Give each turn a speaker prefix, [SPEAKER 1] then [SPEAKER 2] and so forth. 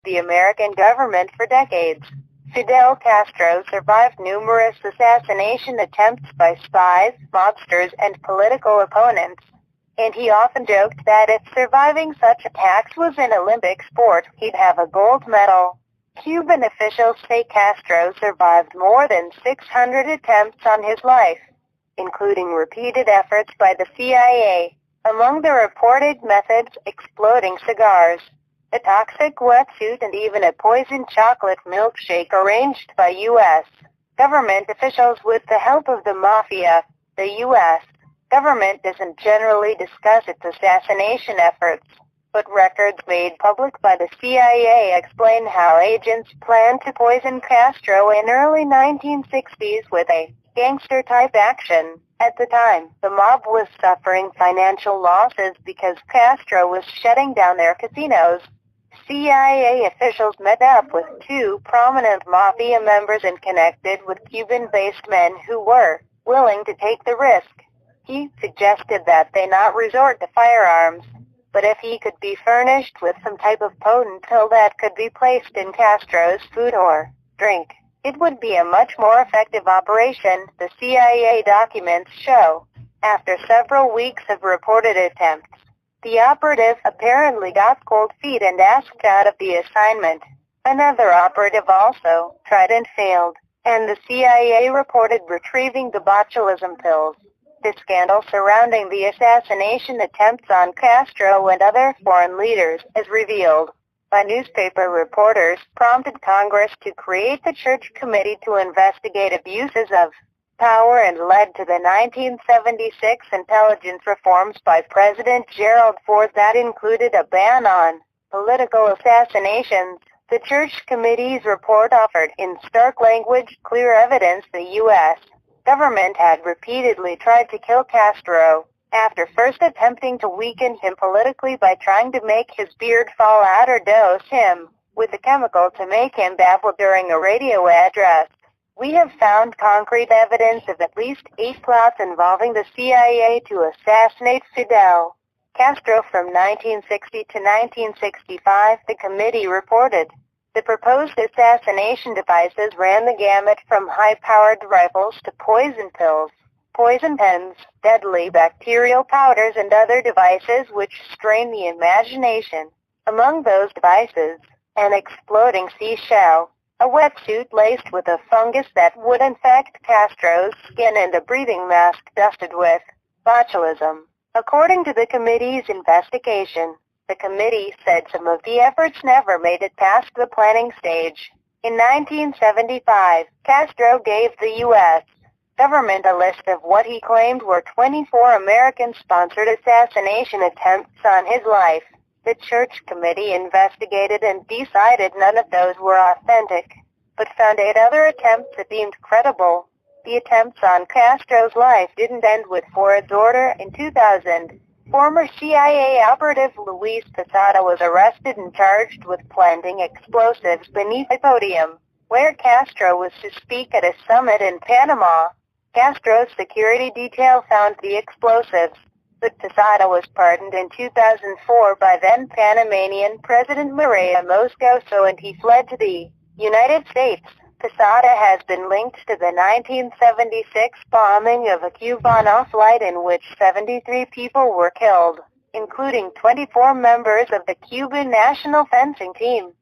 [SPEAKER 1] the American government for decades. Fidel Castro survived numerous assassination attempts by spies, mobsters, and political opponents. And he often joked that if surviving such attacks was an Olympic sport, he'd have a gold medal. Cuban officials say Castro survived more than 600 attempts on his life, including repeated efforts by the CIA. Among the reported methods, exploding cigars, a toxic wetsuit, and even a poisoned chocolate milkshake arranged by U.S. government officials with the help of the mafia. The U.S. government doesn't generally discuss its assassination efforts, but records made public by the CIA explain how agents planned to poison Castro in early 1960s with a gangster-type action. At the time, the mob was suffering financial losses because Castro was shutting down their casinos. CIA officials met up with two prominent mafia members and connected with Cuban-based men who were willing to take the risk. He suggested that they not resort to firearms, but if he could be furnished with some type of potent pill that could be placed in Castro's food or drink, it would be a much more effective operation, the CIA documents show. After several weeks of reported attempts, the operative apparently got cold feet and asked out of the assignment. Another operative also tried and failed, and the CIA reported retrieving the botulism pills. The scandal surrounding the assassination attempts on Castro and other foreign leaders, as revealed by newspaper reporters, prompted Congress to create the Church Committee to investigate abuses of power and led to the 1976 intelligence reforms by President Gerald Ford that included a ban on political assassinations. The Church Committee's report offered, in stark language, clear evidence the U.S. government had repeatedly tried to kill Castro, after first attempting to weaken him politically by trying to make his beard fall out or dose him with a chemical to make him babble during a radio address. We have found concrete evidence of at least 8 plots involving the CIA to assassinate Fidel Castro from 1960 to 1965, the committee reported. The proposed assassination devices ran the gamut from high-powered rifles to poison pills, poison pens, deadly bacterial powders, and other devices which strain the imagination. Among those devices, an exploding seashell, a wetsuit laced with a fungus that would infect Castro's skin, and a breathing mask dusted with botulism. According to the committee's investigation, the committee said some of the efforts never made it past the planning stage. In 1975, Castro gave the U.S. government a list of what he claimed were 24 American-sponsored assassination attempts on his life. The Church Committee investigated and decided none of those were authentic, but found 8 other attempts that deemed credible. The attempts on Castro's life didn't end with Ford's order. In 2000, former CIA operative Luis Posada was arrested and charged with planting explosives beneath a podium where Castro was to speak at a summit in Panama. Castro's security detail found the explosives, but Posada was pardoned in 2004 by then Panamanian President Maria Moscoso, and he fled to the United States. Posada has been linked to the 1976 bombing of a Cubano flight in which 73 people were killed, including 24 members of the Cuban national fencing team.